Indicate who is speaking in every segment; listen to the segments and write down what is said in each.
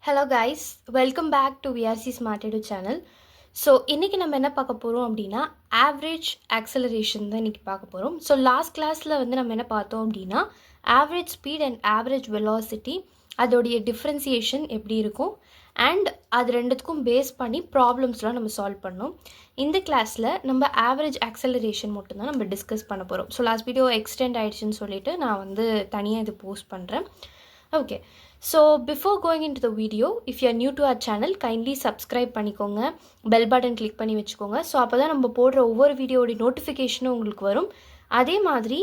Speaker 1: Hello guys, welcome back to VRC Smart Edu channel. So இன்றைக்கி நம்ம என்ன பார்க்க போகிறோம் அப்படின்னா ஆவரேஜ் ஆக்சலரேஷன் தான் இன்றைக்கி பார்க்க போகிறோம். ஸோ லாஸ்ட் கிளாஸில் வந்து நம்ம என்ன பார்த்தோம் அப்படின்னா average speed and average velocity அதோடைய டிஃப்ரென்சியேஷன் எப்படி இருக்கும் அண்ட் அது ரெண்டுத்துக்கும் பேஸ் பண்ணி ப்ராப்ளம்ஸ்லாம் நம்ம சால்வ் பண்ணோம். இந்த கிளாஸில் நம்ம ஆவரேஜ் ஆக்சலரேஷன் மட்டும்தான் நம்ம டிஸ்கஸ் பண்ண போகிறோம். ஸோ லாஸ்ட் வீடியோ எக்ஸ்டெண்ட் ஆகிடுச்சுன்னு சொல்லிட்டு நான் வந்து தனியாக இது போஸ்ட் பண்ணுறேன். Okay, so before going into the video, if you are new to our channel, kindly subscribe பண்ணிக்கோங்க, bell button click பண்ணி வச்சுக்கோங்க. ஸோ அப்போ தான் நம்ம போடுற ஒவ்வொரு வீடியோடைய நோட்டிஃபிகேஷனும் உங்களுக்கு வரும். அதே மாதிரி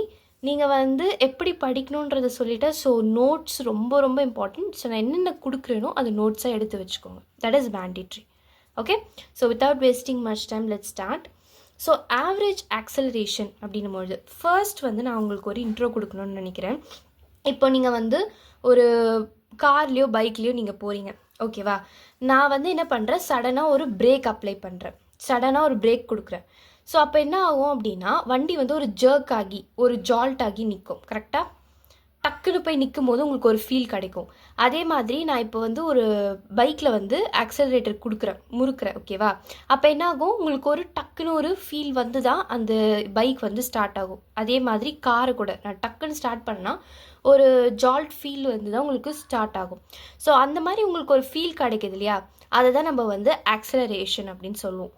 Speaker 1: நீங்கள் வந்து எப்படி படிக்கணுன்றதை சொல்லிவிட்டு ஸோ நோட்ஸ் ரொம்ப ரொம்ப இம்பார்ட்டன்ட். ஸோ நான் என்னென்ன கொடுக்குறேனோ அது நோட்ஸாக எடுத்து வச்சுக்கோங்க. That is mandatory. Okay, so without wasting much time let's start. So average acceleration அப்படின்னும்பொழுது ஃபர்ஸ்ட் வந்து நான் உங்களுக்கு ஒரு இன்ட்ரோ கொடுக்கணும்னு நினைக்கிறேன். இப்போ நீங்கள் வந்து ஒரு கார்லேயோ பைக்லேயோ நீங்கள் போகிறீங்க, ஓகேவா? நான் வந்து என்ன பண்ணுறேன், சடனாக ஒரு பிரேக் அப்ளை பண்ணுறேன், சடனாக ஒரு பிரேக் கொடுக்குறேன். ஸோ அப்போ என்ன ஆகும் அப்படின்னா வண்டி வந்து ஒரு ஜர்க் ஆகி ஒரு ஜால்ட் ஆகி நிற்கும். கரெக்டாக டக்குன்னு போய் நிற்கும் போது உங்களுக்கு ஒரு ஃபீல் கிடைக்கும். அதே மாதிரி நான் இப்போ வந்து ஒரு பைக்கில் வந்து ஆக்சலரேட்டர் கொடுக்குறேன், முறுக்குறேன், ஓகேவா? அப்போ என்ன ஆகும், உங்களுக்கு ஒரு டக்குன்னு ஒரு ஃபீல் வந்து தான் அந்த பைக் வந்து ஸ்டார்ட் ஆகும். அதே மாதிரி காரை கூட நான் டக்குன்னு ஸ்டார்ட் பண்ணால் ஒரு ஜால்ட் ஃபீல் வந்து தான் உங்களுக்கு ஸ்டார்ட் ஆகும். ஸோ அந்த மாதிரி உங்களுக்கு ஒரு ஃபீல் கிடைக்குது இல்லையா, அதை தான் நம்ம வந்து ஆக்சலரேஷன் அப்படின்னு சொல்லுவோம்.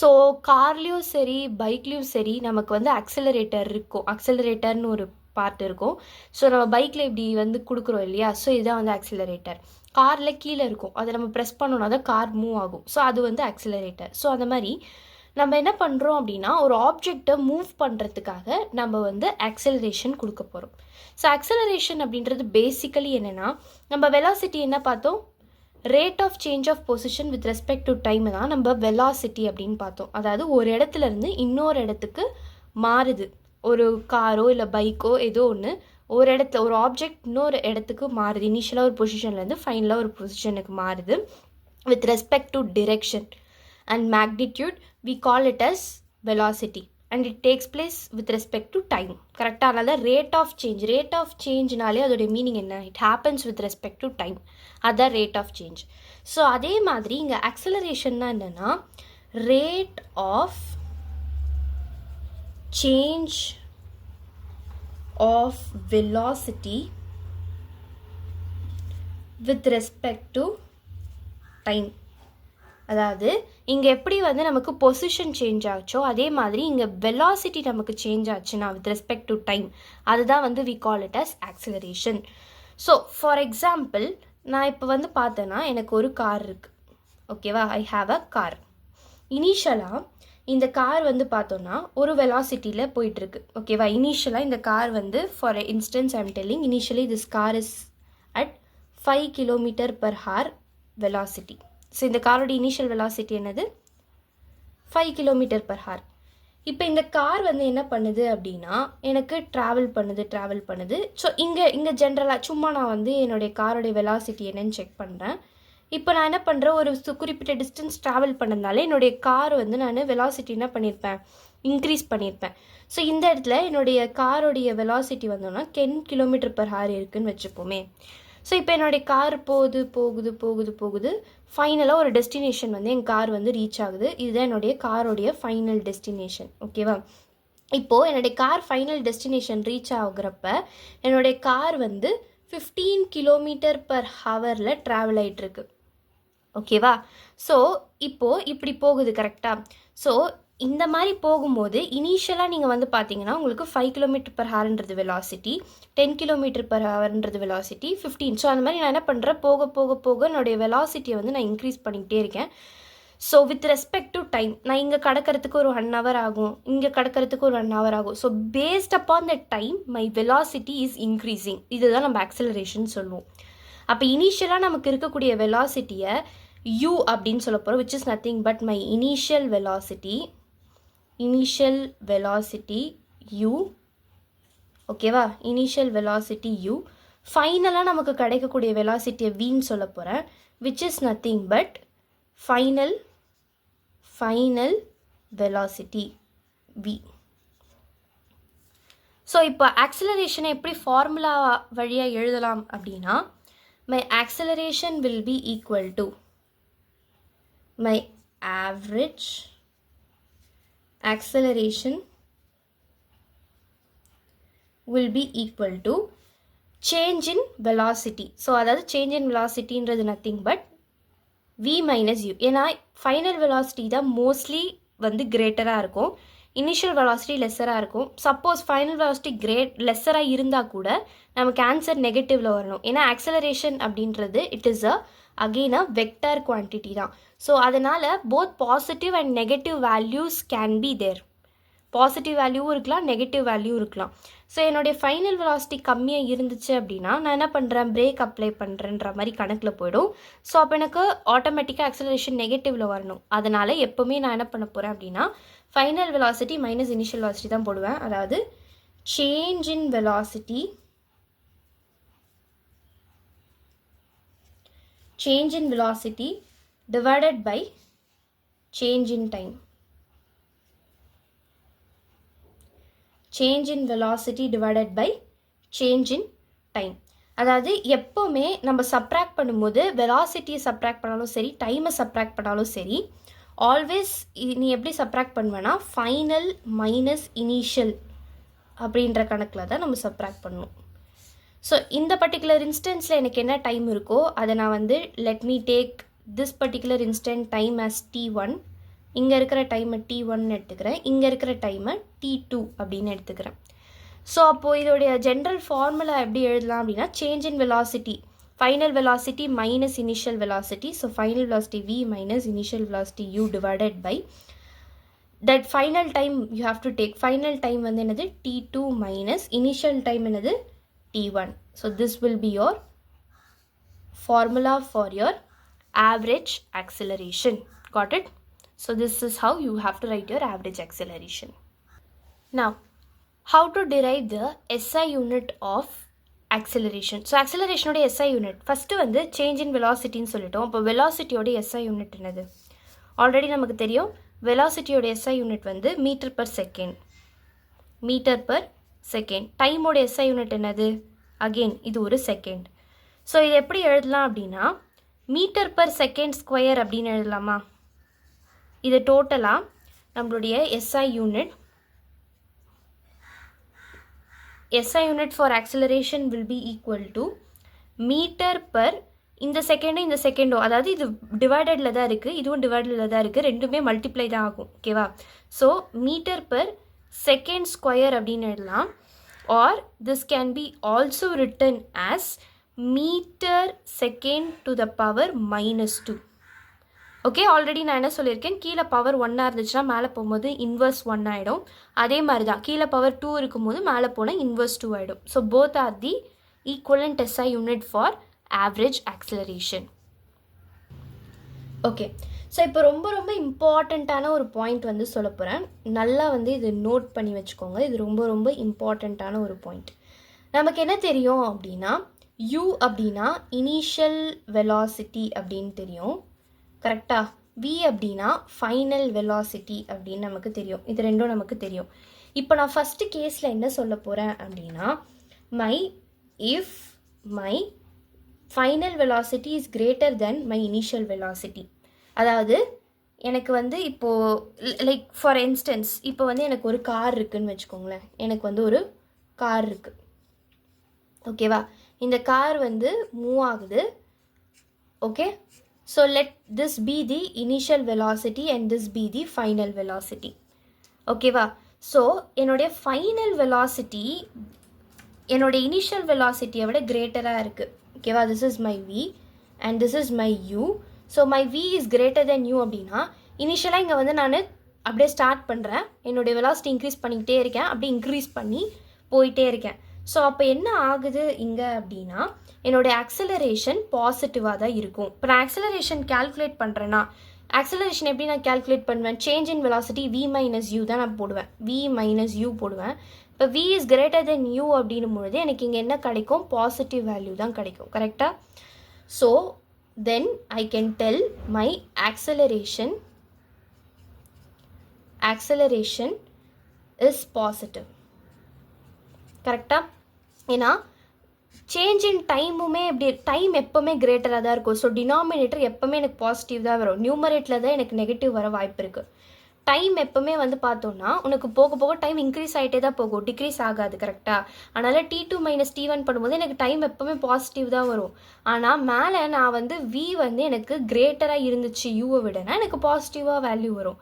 Speaker 1: ஸோ கார்லேயும் சரி பைக்லேயும் சரி நமக்கு வந்து ஆக்சலரேட்டர் இருக்கும், ஆக்சலரேட்டர்னு ஒரு பார்ட் இருக்கும். ஸோ நம்ம பைக்கில் இப்படி வந்து கொடுக்குறோம் இல்லையா, ஸோ இதுதான் வந்து ஆக்சிலரேட்டர். காரில் கீழே இருக்கும், அதை நம்ம ப்ரெஸ் பண்ணோன்னா தான் கார் மூவ் ஆகும். ஸோ அது வந்து ஆக்சிலரேட்டர். ஸோ அந்த மாதிரி நம்ம என்ன பண்ணுறோம் அப்படின்னா ஒரு ஆப்ஜெக்டை மூவ் பண்ணுறதுக்காக நம்ம வந்து ஆக்சலரேஷன் கொடுக்க போகிறோம். ஸோ ஆக்சலரேஷன் அப்படின்றது பேசிக்கலி என்னென்னா, நம்ம வெலாசிட்டி என்ன பார்த்தோம், rate of change of position with respect to time தான் நம்ம வெலாசிட்டி அப்படின்னு பார்த்தோம். அதாவது ஒரு இடத்துலேருந்து இன்னொரு இடத்துக்கு மாறுது. ஒரு காரோ இல்லை பைக்கோ ஏதோ ஒன்று ஒரு இடத்துல ஒரு ஆப்ஜெக்ட் இன்னொரு இடத்துக்கு மாறுது. இனிஷியலாக ஒரு பொசிஷன்லேருந்து ஃபைனலாக ஒரு பொசிஷனுக்கு மாறுது with respect to direction and magnitude. We call it as velocity and it takes place with respect to time. கரெக்டாக? அதனால ரேட் ஆஃப் சேஞ்ச்னாலே அதோடைய மீனிங் என்ன, it happens with respect to time. அதுதான் ரேட் ஆஃப் சேஞ்ச். ஸோ அதே மாதிரி இங்கே ஆக்சலரேஷன்னா என்னென்னா rate of change of velocity with respect to time. அதாவது இங்கே எப்படி வந்து நமக்கு பொசிஷன் சேஞ்ச் ஆச்சோ அதே மாதிரி இங்கே வெலாசிட்டி நமக்கு சேஞ்ச் ஆச்சுன்னா வித் ரெஸ்பெக்ட் டு டைம், அதுதான் வந்து we call it as acceleration. So for example நான் இப்போ வந்து பார்த்தேன்னா எனக்கு ஒரு கார் இருக்குது, ஓகேவா? I have a car. இனிஷியலாக இந்த கார் வந்து பார்த்தோன்னா ஒரு வெலாசிட்டியில் போயிட்டுருக்கு, ஓகேவா? இனிஷியலாக இந்த கார் வந்து for instance I am telling initially this car is at 5 km/h velocity. So இந்த காரோட இனிஷியல் வெலாசிட்டி என்னது, 5 km/h. இப்போ இந்த கார் வந்து என்ன பண்ணுது அப்படின்னா எனக்கு ட்ராவல் பண்ணுது. ஸோ இங்கே ஜென்ரலாக சும்மா நான் வந்து என்னுடைய காரோடைய வெலாசிட்டி என்னன்னு செக் பண்ணுறேன். இப்போ நான் என்ன பண்ணுறேன், ஒரு குறிப்பிட்ட டிஸ்டன்ஸ் ட்ராவல் பண்ணதுனால என்னுடைய கார் வந்து நான் வெலாசிட்டி என்ன பண்ணியிருப்பேன், இன்க்ரீஸ் பண்ணியிருப்பேன். ஸோ இந்த இடத்துல என்னுடைய காரோடைய வெலாசிட்டி வந்தோன்னா 10 km/h இருக்குதுன்னு வச்சுப்போமே. ஸோ இப்போ என்னுடைய கார் போகுது ஃபைனலாக ஒரு டெஸ்டினேஷன் வந்து என் கார் வந்து ரீச் ஆகுது. இதுதான் என்னுடைய காரோடைய ஃபைனல் டெஸ்டினேஷன், ஓகேவா? இப்போது என்னுடைய கார் ஃபைனல் டெஸ்டினேஷன் ரீச் ஆகுறப்ப என்னுடைய கார் வந்து 15 km/h ட்ராவல் ஆகிட்டுருக்கு, ஓகேவா? ஸோ இப்போது இப்படி போகுது, கரெக்டாக? ஸோ இந்த மாதிரி போகும்போது இனிஷியலாக நீங்கள் வந்து பார்த்தீங்கன்னா உங்களுக்கு 5 km/hன்றது வெலாசிட்டி, 10 km/hன்றது வெலாசிட்டி, 15. ஸோ அந்த மாதிரி நான் என்ன பண்ணுறேன், போக என்னுடைய வெலாசிட்டியை வந்து நான் இன்க்ரீஸ் பண்ணிக்கிட்டே இருக்கேன். So with respect to time நான் இங்கே கடக்கிறதுக்கு ஒரு 1 hour ஆகும், இங்கே கடக்கிறதுக்கு ஒரு 1 hour ஆகும். So based upon the time my velocity is increasing. இதுதான் நம்ம ஆக்சலரேஷன் சொல்லுவோம். அப்போ இனிஷியலாக நமக்கு இருக்கக்கூடிய வெலாசிட்டியை u அப்படின்னு சொல்ல போகிறோம், which is nothing but my initial velocity u, ஓகேவா? Initial velocity u. ஃபைனலாக நமக்கு கிடைக்கக்கூடிய வெலாசிட்டியை vன்னு சொல்ல போகிறேன், which is nothing but final velocity v. So இப்போ ஆக்சிலரேஷனை எப்படி ஃபார்முலா வழியாக எழுதலாம் அப்படின்னா my acceleration will be equal to my average acceleration will be equal to change in velocity. So அதாவது change in velocity இன்றது nothing but v minus u. ஏன்னா final velocity தான் mostly வந்து greater-ஆ இருக்கும், initial velocity lesser-ஆ இருக்கும். suppose final velocity lesser-ஆ இருந்தால் கூட நமக்கு answer நெகட்டிவ்ல வரணும். ஏன்னா acceleration அப்படின்றது it is again a vector quantity தான். ஸோ அதனால் both positive and negative values can be there. Positive வேல்யூவும் இருக்கலாம், நெகட்டிவ் வேல்யூ இருக்கலாம். ஸோ என்னுடைய ஃபைனல் வெலாசிட்டி கம்மியாக இருந்துச்சு அப்படின்னா நான் என்ன பண்ணுறேன், பிரேக் அப்ளை பண்ணுறேன்ற மாதிரி கணக்கில் போய்டும். ஸோ அப்போ எனக்கு ஆட்டோமேட்டிக்காக ஆக்சலரேஷன் நெகட்டிவில் வரணும். அதனால் எப்போவுமே நான் என்ன பண்ண போகிறேன் அப்படின்னா final velocity minus initial velocity தான் போடுவேன். அதாவது change in velocity divided by change in time. change in velocity divided by change in time. அதாவது எப்போவுமே நம்ம சப்ராக்ட் பண்ணும்போது வெலாசிட்டியை சப்ராக்ட் பண்ணாலும் சரி, டைமை சப்ராக்ட் பண்ணாலும் சரி, ஆல்வேஸ் நீ எப்படி சப்ராக்ட் பண்ணுவேன்னா ஃபைனல் மைனஸ் இனிஷியல் அப்படின்ற கணக்கில் தான் நம்ம சப்ராக்ட் பண்ணணும். ஸோ இந்த பர்டிகுலர் இன்ஸ்டன்ஸில் எனக்கு என்ன டைம் இருக்கோ அதை நான் வந்து let me take this particular instant time as t1, இங்கே இருக்கிற டைமை t1 எடுத்துக்கிறேன், இங்கே இருக்கிற டைமை t2 அப்படின்னு எடுத்துக்கிறேன். ஸோ அப்போது இதோடைய ஜென்ரல் ஃபார்முலா எப்படி எழுதலாம் அப்படின்னா change in velocity, final velocity minus initial velocity. So final velocity v minus initial velocity u divided by that final time you have to take. Final time வந்து என்னது t2 minus initial time என்னது t1. So this will be your formula for your average acceleration. Got it? So this is how you have to write your average acceleration. Now, how to derive the SI unit of acceleration? So acceleration oda SI unit first வந்து change in velocity ன்னு சொல்லிட்டோம். அப்போ velocity oda SI unit என்னது? Already நமக்கு தெரியும் velocity oda SI unit வந்து meter per second. meter per second. time oda SI unit என்னது? again இது ஒரு second. ஸோ இது எப்படி எழுதலாம் அப்படின்னா meter per second square அப்படின்னு எழுதலாமா? இது டோட்டலாக நம்மளுடைய SI unit for acceleration will be equal to meter per இந்த செகண்டும் இந்த செகண்டும், அதாவது இது டிவைடடில் தான் இருக்குது, இதுவும் டிவைடடில் தான் இருக்குது, ரெண்டுமே மல்டிப்ளை தான் ஆகும். ஓகேவா? So metre per second square அப்படின்னு எழுதலாம். Or this can be also written as metre second to the power -2. Okay, already நான் என்ன சொல்லியிருக்கேன், கீழே பவர் 1 இருந்துச்சுன்னா மேலே போகும்போது இன்வர்ஸ் 1 ஆகிடும். அதே மாதிரி தான் கீழே பவர் 2 இருக்கும்போது மேலே போனால் இன்வர்ஸ் 2 ஆகிடும். So both are the equivalent SI unit for average acceleration. Okay, so இப்போ ரொம்ப ரொம்ப இம்பார்ட்டண்ட்டான ஒரு பாயிண்ட் வந்து சொல்ல போகிறேன். நல்லா வந்து இது நோட் பண்ணி வச்சுக்கோங்க. இது ரொம்ப ரொம்ப இம்பார்ட்டண்ட்டான ஒரு பாயிண்ட். நமக்கு என்ன தெரியும் அப்படின்னா u அப்படின்னா இனிஷியல் வெலாசிட்டி அப்படின்னு தெரியும், கரெக்டாக? v அப்படின்னா ஃபைனல் வெலாசிட்டி அப்படின்னு நமக்கு தெரியும். இது ரெண்டும் நமக்கு தெரியும். இப்போ நான் ஃபஸ்ட்டு கேஸில் என்ன சொல்ல போகிறேன் அப்படின்னா if my final velocity is greater than my initial velocity. அதாவது எனக்கு வந்து இப்போது லைக் ஃபார் இன்ஸ்டன்ஸ் இப்போ வந்து எனக்கு ஒரு கார் இருக்குதுன்னு வச்சுக்கோங்களேன். எனக்கு வந்து ஒரு கார் இருக்குது, ஓகேவா? இந்த கார் வந்து மூவ் ஆகுது. Okay, so let this be the initial velocity and this be the final velocity. ஓகேவா? ஸோ என்னுடைய ஃபைனல் வெலாசிட்டி என்னுடைய இனிஷியல் வெலாசிட்டியை விட கிரேட்டராக இருக்குது. ஓகேவா? this is my v and this is my u. So my v is greater than u அப்படின்னா இனிஷியலாக இங்கே வந்து நான் அப்படியே ஸ்டார்ட் பண்ணுறேன், என்னுடைய வெலாசிட்டி இன்க்ரீஸ் பண்ணிக்கிட்டே இருக்கேன், அப்படியே இன்க்ரீஸ் பண்ணி போயிட்டே இருக்கேன். ஸோ அப்போ என்ன ஆகுது இங்கே அப்படின்னா என்னுடைய ஆக்சிலரேஷன் பாசிட்டிவாக தான் இருக்கும். இப்போ நான் ஆக்சிலரேஷன் கேல்குலேட் பண்ணுறேன்னா ஆக்சிலரேஷன் எப்படி நான் கேல்குலேட் பண்ணுவேன்? Change in velocity v minus u தான் நான் போடுவேன், v மைனஸ் u போடுவேன். இப்போ v is greater than u அப்படின்னும் பொழுது எனக்கு இங்கே என்ன கிடைக்கும்? பாசிட்டிவ் வேல்யூ தான் கிடைக்கும், கரெக்டாக? So then I can tell my acceleration is positive, கரெக்டாக? ஏன்னா சேஞ்ச் இன் டைமுமே எப்படி டைம் எப்போவுமே கிரேட்டராக தான் இருக்கும். ஸோ டினாமினேட்டர் எப்போவுமே எனக்கு பாசிட்டிவ் தான் வரும், நியூமரேட்டில் தான் எனக்கு நெகட்டிவ் வர வாய்ப்பு இருக்குது. டைம் எப்போவுமே வந்து பார்த்தோன்னா உனக்கு போக போக டைம் இன்க்ரீஸ் ஆகிட்டே தான் போகும், டிக்ரீஸ் ஆகாது. கரெக்டாக? அதனால் T2 - T1 பண்ணும்போது எனக்கு டைம் எப்போவுமே பாசிட்டிவ் தான் வரும். ஆனால் மேலே நான் வந்து V வந்து எனக்கு கிரேட்டராக இருந்துச்சு யூவை விடனா எனக்கு பாசிட்டிவாக வேல்யூ வரும்.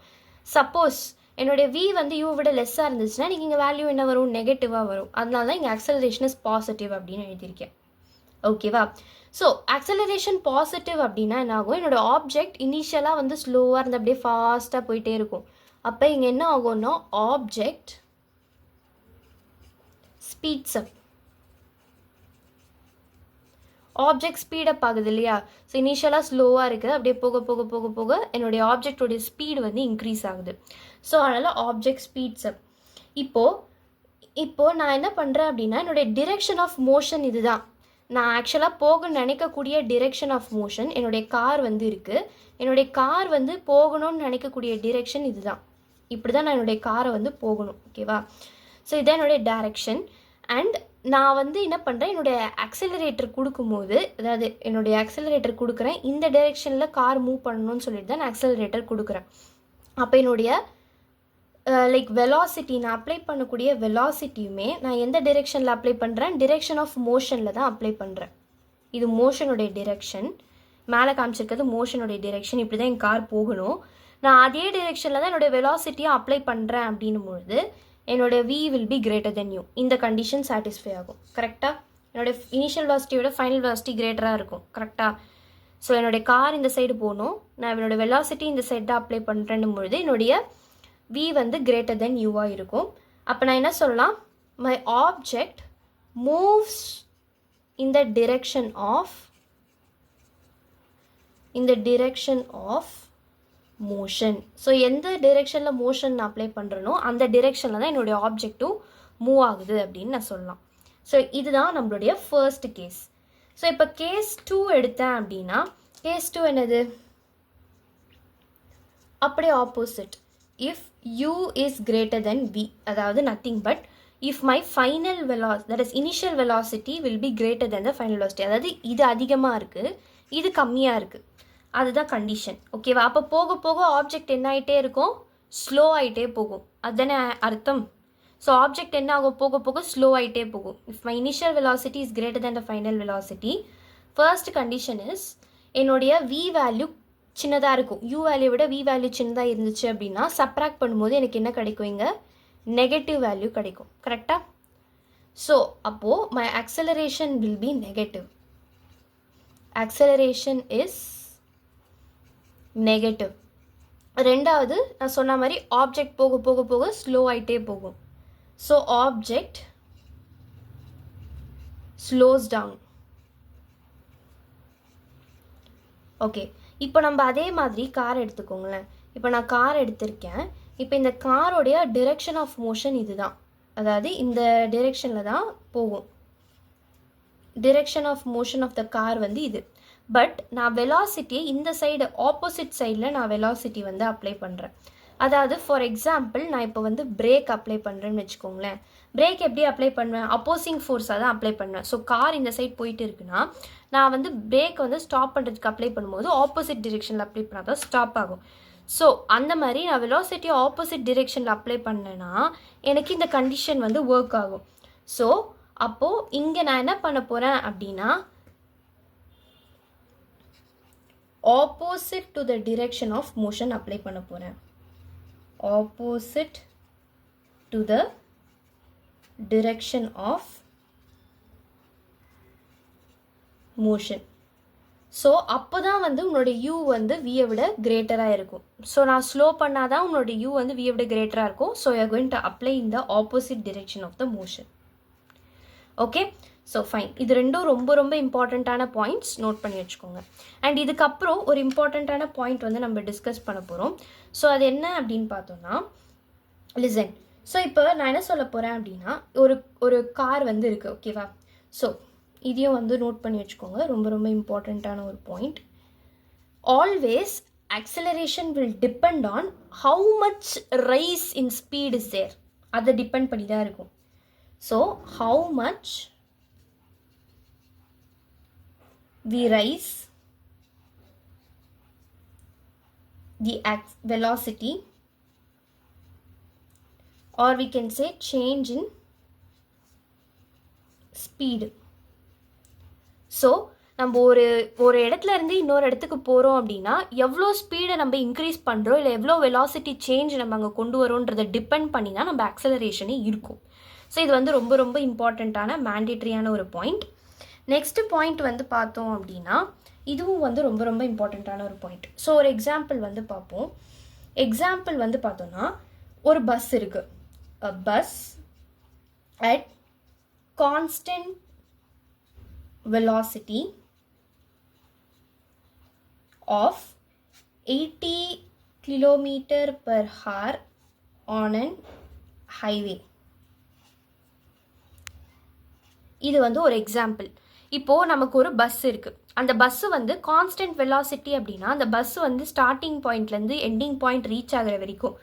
Speaker 1: சப்போஸ் என்னுடைய V வந்து யூவை விட லெஸ்ஸாக இருந்துச்சுன்னா நீங்கள் இங்கே வேல்யூ என்ன வரும், நெகட்டிவாக வரும். அதனால தான் இங்கே ஆக்சலரேஷன் இஸ் பாசிட்டிவ் அப்படின்னு எழுதியிருக்கேன். ஓகேவா? ஸோ ஆக்சலரேஷன் பாசிட்டிவ் அப்படின்னா என்ன ஆகும், என்னோட ஆப்ஜெக்ட் இனிஷியலாக வந்து ஸ்லோவாக இருந்து அப்படியே ஃபாஸ்ட்டாக போயிட்டே இருக்கும். அப்போ இங்கே என்ன ஆகும்னா ஆப்ஜெக்ட் ஸ்பீட்ஸ் அப், ஆப்ஜெக்ட் ஸ்பீடப் ஆகுது இல்லையா? ஸோ இனிஷியலாக ஸ்லோவாக இருக்குது, அப்படியே போக போக போக போக என்னுடைய ஆப்ஜெக்டோடைய ஸ்பீடு வந்து இன்க்ரீஸ் ஆகுது. ஸோ அதனால் ஆப்ஜெக்ட் ஸ்பீட்ஸ் அப். இப்போது நான் என்ன பண்ணுறேன் அப்படின்னா என்னுடைய டிரெக்ஷன் ஆஃப் மோஷன் இதுதான். நான் ஆக்சுவலாக போக நினைக்கக்கூடிய டிரெக்ஷன் ஆஃப் மோஷன், என்னுடைய கார் வந்து இருக்குது, என்னுடைய கார் வந்து போகணும்னு நினைக்கக்கூடிய டிரெக்ஷன் இதுதான். இப்படி தான் நான் என்னுடைய காரை வந்து போகணும். ஓகேவா? ஸோ இதான் என்னுடைய டைரக்ஷன். அண்ட் நான் வந்து என்ன பண்ணுறேன், என்னுடைய ஆக்சிலரேட்டர் கொடுக்கும்போது, அதாவது என்னுடைய ஆக்சிலரேட்டர் கொடுக்குறேன், இந்த டைரெக்ஷனில் கார் மூவ் பண்ணணும்னு சொல்லிட்டு தான் நான் ஆக்சிலரேட்டர் கொடுக்குறேன். அப்போ என்னுடைய லைக் வெலாசிட்டி, நான் அப்ளை பண்ணக்கூடிய வெலாசிட்டியுமே நான் எந்த டிரெக்ஷனில் அப்ளை பண்ணுறேன், டிரெக்ஷன் ஆஃப் மோஷனில் தான் அப்ளை பண்ணுறேன். இது மோஷனுடைய டிரெக்ஷன், மேலே காமிச்சிருக்கிறது மோஷனுடைய டிரெக்ஷன். இப்படி தான் என் கார் போகணும். நான் அதே டிரெக்ஷனில் தான் என்னுடைய வெலாசிட்டியை அப்ளை பண்ணுறேன் அப்படின்னும் பொழுது என்னோடய V will be greater than u. இந்த கண்டிஷன் சாட்டிஸ்ஃபை ஆகும். கரெக்டாக? என்னோடய இனிஷியல் வெலாசிட்டியோட ஃபைனல் வெலாசிட்டி கிரேட்டராக இருக்கும். கரெக்டாக? ஸோ என்னுடைய கார் இந்த சைடு போகணும், நான் என்னோடய வெலாசிட்டி இந்த சைடு தான் அப்ளை பண்ணுறேன்னும் பொழுது என்னுடைய V வந்து greater than u இருக்கும். அப்போ நான் என்ன சொல்லலாம், my object moves in the direction of motion. So எந்த டிரெக்ஷனில் மோஷன் நான் அப்ளை பண்ணுறனோ அந்த டிரெக்ஷனில் தான் என்னுடைய ஆப்ஜெக்டும் மூவ் ஆகுது அப்படின்னு நான் சொல்லலாம். ஸோ இதுதான் நம்மளுடைய ஃபர்ஸ்ட் கேஸ். ஸோ இப்போ கேஸ் 2 எடுத்தேன் அப்படின்னா, கேஸ் 2 என்னது, அப்படியே opposite. If u is greater than v, அதாவது nothing but if my final velocity, that is initial velocity will be greater than the final velocity. அதாவது இது அதிகமாக இருக்குது, இது கம்மியாக இருக்குது, அதுதான் கண்டிஷன். ஓகேவா? அப்போ போக போக ஆப்ஜெக்ட் என்ன ஆகிட்டே இருக்கும், ஸ்லோ ஆகிட்டே போகும். அதுதானே அர்த்தம். ஸோ ஆப்ஜெக்ட் என்ன ஆகும், போக போக ஸ்லோ ஆகிட்டே போகும். If my initial velocity is greater than the final velocity, first condition is என்னுடைய V வேல்யூ சின்னதாக இருக்கும், U வேல்யூ விட V வேல்யூ சின்னதாக இருந்துச்சு அப்படின்னா சப்ராக்ட் பண்ணும்போது எனக்கு என்ன கிடைக்கும், இங்கே நெகட்டிவ் வேல்யூ கிடைக்கும். கரெக்டாக? ஸோ அப்போது my acceleration will be negative. Acceleration is negative. ரெண்டாவது நான் சொன்ன மாதிரி ஆப்ஜெக்ட் போக போக போக ஸ்லோ ஆகிட்டே போகும். So object slows down. Okay, இப்போ நம்ம அதே மாதிரி கார் எடுத்துக்கோங்களேன். இப்போ நான் கார் எடுத்திருக்கேன். இப்போ இந்த காரோடைய டிரெக்ஷன் ஆஃப் மோஷன் இதுதான், அதாவது இந்த டிரெக்ஷனில் தான் போகும். Direction of motion of the car வந்து இது. பட் நான் வெலாசிட்டியை இந்த சைடு ஆப்போசிட் சைடில் நான் வெலாசிட்டி வந்து அப்ளை பண்ணுறேன். அதாவது ஃபார் எக்ஸாம்பிள் நான் இப்போ வந்து பிரேக் அப்ளை பண்ணுறேன்னு வச்சுக்கோங்களேன். பிரேக் எப்படி அப்ளை பண்ணுவேன், அப்போசிங் ஃபோர்ஸாக தான் அப்ளை பண்ணுவேன். ஸோ கார் இந்த சைட் போயிட்டு இருக்குன்னா நான் வந்து பிரேக் வந்து ஸ்டாப் பண்ணுறதுக்கு அப்ளை பண்ணும்போது ஆப்போசிட் டிரெக்ஷனில் அப்ளை பண்ணால் தான் ஸ்டாப் ஆகும். ஸோ அந்த மாதிரி நான் வெலாசிட்டியை ஆப்போசிட் டிரெக்ஷனில் அப்ளை பண்ணேன்னா எனக்கு இந்த கண்டிஷன் வந்து ஒர்க் ஆகும். ஸோ அப்போது இங்கே நான் என்ன பண்ண போகிறேன் அப்படின்னா opposite to the direction of motion apply பண்ண போகிறேன். opposite to the direction of motion. So அப்போ தான் வந்து உன்னோட u வந்து v விட கிரேட்டராக இருக்கும். ஸோ நான் ஸ்லோ பண்ணால் தான் உன்னோட u வந்து v விட கிரேட்டராக இருக்கும். So you are going to apply in the opposite direction of the motion. Okay, so fine. இது ரெண்டும் ரொம்ப ரொம்ப இம்பார்ட்டண்ட்டான பாயிண்ட்ஸ், நோட் பண்ணி வச்சுக்கோங்க. அண்ட் இதுக்கப்புறம் ஒரு இம்பார்ட்டண்ட்டான பாயிண்ட் வந்து நம்ம டிஸ்கஸ் பண்ண போகிறோம். ஸோ அது என்ன அப்படின்னு பார்த்தோம்னா, லிசன். ஸோ இப்போ நான் என்ன சொல்ல போகிறேன் அப்படின்னா, ஒரு கார் வந்து இருக்குது. ஓகேவா? ஸோ இதையும் வந்து நோட் பண்ணி வச்சுக்கோங்க, ரொம்ப ரொம்ப இம்பார்ட்டண்ட்டான ஒரு point. Always acceleration will depend on how much rise in speed is there. அதை டிபெண்ட் பண்ணி தான் இருக்கும். So how much we rise the velocity, or we can say change in speed. So நம்ம ஒரு இடத்துல இருந்து இன்னொரு இடத்துக்கு போகிறோம் அப்படின்னா எவ்வளோ ஸ்பீடை நம்ம இன்க்ரீஸ் பண்ணுறோம் இல்லை எவ்வளோ வெலாசிட்டி சேஞ்ச் நம்ம அங்கே கொண்டு வரோன்றதை டிபெண்ட் பண்ணி தான் நம்ம ஆக்சலரேஷனே இருக்கும். ஸோ இது வந்து ரொம்ப ரொம்ப இம்பார்ட்டண்ட்டான மேண்டேட்ரியான ஒரு பாயிண்ட். நெக்ஸ்ட் பாயிண்ட் வந்து பார்த்தோம் அப்படின்னா இதுவும் வந்து ரொம்ப ரொம்ப இம்பார்ட்டண்ட்டான ஒரு பாயிண்ட். ஸோ ஒரு எக்ஸாம்பிள் வந்து பார்ப்போம். எக்ஸாம்பிள் வந்து பார்த்தோன்னா ஒரு பஸ் இருக்குது. Bus at constant velocity of 80 km per hour on an highway. இது வந்து ஒரு எக்ஸாம்பிள். இப்போது நமக்கு ஒரு பஸ் இருக்குது. அந்த பஸ்ஸு வந்து கான்ஸ்டன்ட் வெலாசிட்டி அப்படின்னா அந்த பஸ் வந்து ஸ்டார்டிங் பாயிண்ட்லேருந்து எண்டிங் பாயிண்ட் ரீச் ஆகிற வரைக்கும்.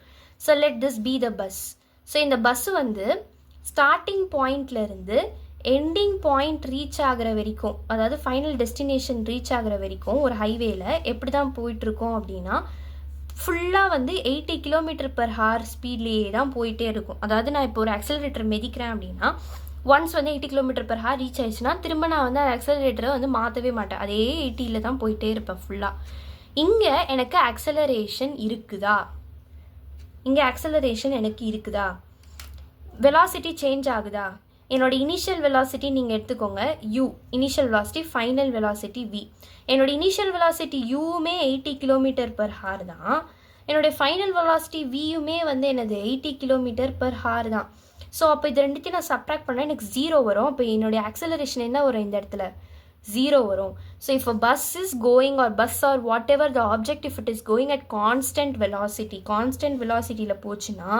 Speaker 1: So let this be the bus. So இந்த பஸ்ஸு வந்து ஸ்டார்டிங் பாயிண்ட்லேருந்து எண்டிங் பாயிண்ட் ரீச் ஆகிற வரைக்கும், அதாவது ஃபைனல் டெஸ்டினேஷன் ரீச் ஆகிற வரைக்கும் ஒரு ஹைவேல எப்படி தான் போயிட்டுருக்கோம் அப்படின்னா ஃபுல்லாக வந்து 80 km/h ஸ்பீட்லேயே தான் போயிட்டே இருக்கும். அதாவது நான் இப்போ ஒரு ஆக்சலரேட்டர் மிதிக்கிறேன் அப்படின்னா ஒன்ஸ் வந்து 80 km/h ரீச் ஆயிடுச்சுன்னா திரும்ப நான் வந்து அந்த ஆக்சலரேட்டரை வந்து மாற்றவே மாட்டேன். அதே 80ல் தான் போயிட்டே இருப்பேன் ஃபுல்லாக. இங்கே எனக்கு ஆக்சலரேஷன் இருக்குதா? இங்கே ஆக்சலரேஷன் எனக்கு இருக்குதா? வெலாசிட்டி சேஞ்ச் ஆகுதா? என்னோட இனிஷியல் வெலாசிட்டி நீங்கள் எடுத்துக்கோங்க u, initial velocity, final velocity v. என்னோட இனிஷியல் வெலாசிட்டி uவுமே 80 km/h தான். என்னோடய ஃபைனல் வெலாசிட்டி vயுமே வந்து என்னது 80 km/h தான். ஸோ அப்போ இது ரெண்டுத்தையும் நான் சப்ராக்ட் பண்ணால் எனக்கு 0 வரும். அப்போ என்னுடைய ஆக்சலரேஷன் என்ன வரும்? இந்த இடத்துல 0 வரும். So if a bus is going or bus or whatever the object, if it is going at constant velocityல போச்சுன்னா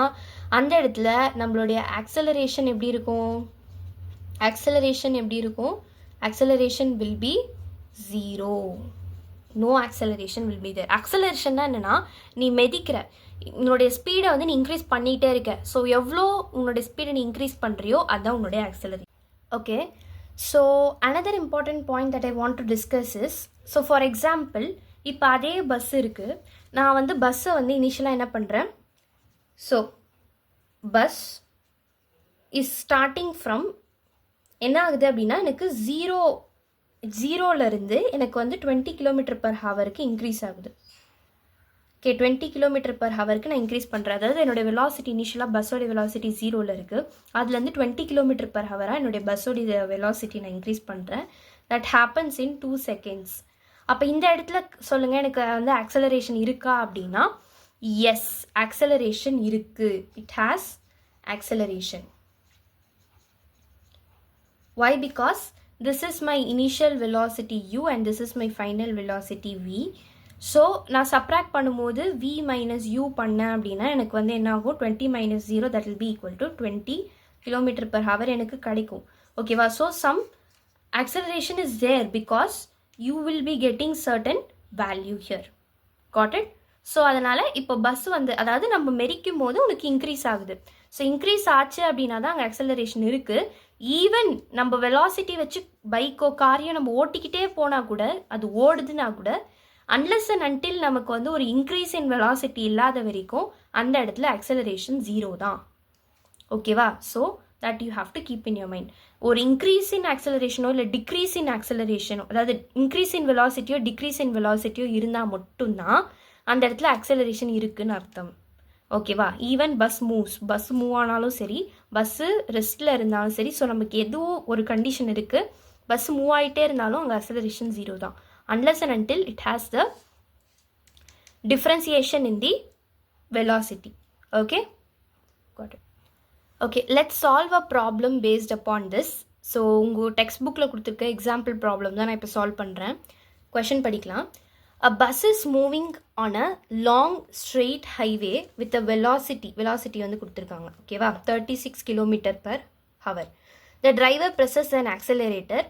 Speaker 1: அந்த இடத்துல நம்மளுடைய ஆக்சலரேஷன் எப்படி இருக்கும்? Acceleration will be 0. No acceleration will be there. Acceleration தான் என்னன்னா நீ மெதிக்கிற உன்னுடைய ஸ்பீடை வந்து நீ இன்க்ரீஸ் பண்ணிகிட்டே இருக்க. ஸோ எவ்வளோ உன்னுடைய ஸ்பீடை நீ இன்க்ரீஸ் பண்ணுறியோ அதுதான் உன்னுடைய acceleration. Okay, so another important point that I want to discuss is, so for example இப்போ அதே பஸ் இருக்குது. நான் வந்து பஸ்ஸை வந்து இனிஷியலாக என்ன பண்ணுறேன்? So bus is starting from என்ன ஆகுது அப்படின்னா எனக்கு ஜீரோலேருந்து எனக்கு வந்து 20 km/h இன்க்ரீஸ் ஆகுது. ஓகே, 20 km/h நான் இன்க்ரீஸ் பண்ணுறேன். அதாவது என்னோடய வெலாசிட்டி இனிஷியலாக பஸ்ஸோடைய வெலாசிட்டி 0ல் இருக்குது. அதுலேருந்து 20 km/h என்னுடைய பஸ்ஸோடைய வெலாசிட்டி நான் இன்க்ரீஸ் பண்ணுறேன். That happens in 2 seconds. அப்போ இந்த இடத்துல சொல்லுங்கள் எனக்கு வந்து ஆக்சலரேஷன் இருக்கா அப்படின்னா எஸ், ஆக்சலரேஷன் இருக்குது. It has acceleration. Why? Because this is my initial velocity u and this is my final velocity v. So நான் சப்ராக்ட் பண்ணும்போது v minus u பண்ணேன் அப்படின்னா எனக்கு வந்து என்ன ஆகும்? 20 minus 0 that will be equal to 20 km/h எனக்கு கிடைக்கும். ஓகேவா? So some acceleration is there because you will be getting certain value here. Got it? So அதனால் இப்போ பஸ் வந்து அதாவது நம்ம மெரிக்கும் போது உனக்கு இன்க்ரீஸ் ஆகுது. ஸோ இன்க்ரீஸ் ஆச்சு அப்படின்னா தான் அங்கே ஆக்சலரேஷன் இருக்குது. ஈவன் நம்ம வெலாசிட்டி வச்சு பைக்கோ காரையோ நம்ம ஓட்டிக்கிட்டே போனால் கூட அது ஓடுதுன்னா கூட அன்லெஸ் அண்ட் அன்டில் நமக்கு வந்து ஒரு இன்க்ரீஸ் இன் வெலாசிட்டி இல்லாத வரைக்கும் அந்த இடத்துல ஆக்சலரேஷன் 0 தான். ஓகேவா? So that you have to keep in your mind. ஒரு இன்க்ரீஸ் இன் ஆக்சலரேஷனோ இல்லை டிக்ரீஸ் இன் ஆக்சலரேஷனோ, அதாவது இன்க்ரீஸ் இன் வெலாசிட்டியோ டிக்ரீஸ் இன் வெலாசிட்டியோ இருந்தால் மட்டும்தான் அந்த இடத்துல ஆக்சலரேஷன் இருக்குதுன்னு அர்த்தம். ஓகேவா? ஈவன் பஸ் மூவ் ஆனாலும் சரி, பஸ்ஸு ரெஸ்ட்டில் இருந்தாலும் சரி. ஸோ நமக்கு எதுவும் ஒரு கண்டிஷன் இருக்குது, பஸ் மூவ் ஆகிட்டே இருந்தாலும் அங்கே ஆக்சலரேஷன் 0 தான். Unless and until it has the differentiation in the velocity. Okay, got it. Okay, let's solve a problem based upon this. So உங்கள் டெக்ஸ்ட் புக்கில் கொடுத்துருக்க எக்ஸாம்பிள் ப்ராப்ளம் தான் நான் இப்போ சால்வ் பண்ணுறேன். கொஷின் படிக்கலாம். A bus is moving on a long straight highway with a velocity வந்து கொடுத்துருக்காங்க. ஓகேவா? 36 km/h. The driver presses an accelerator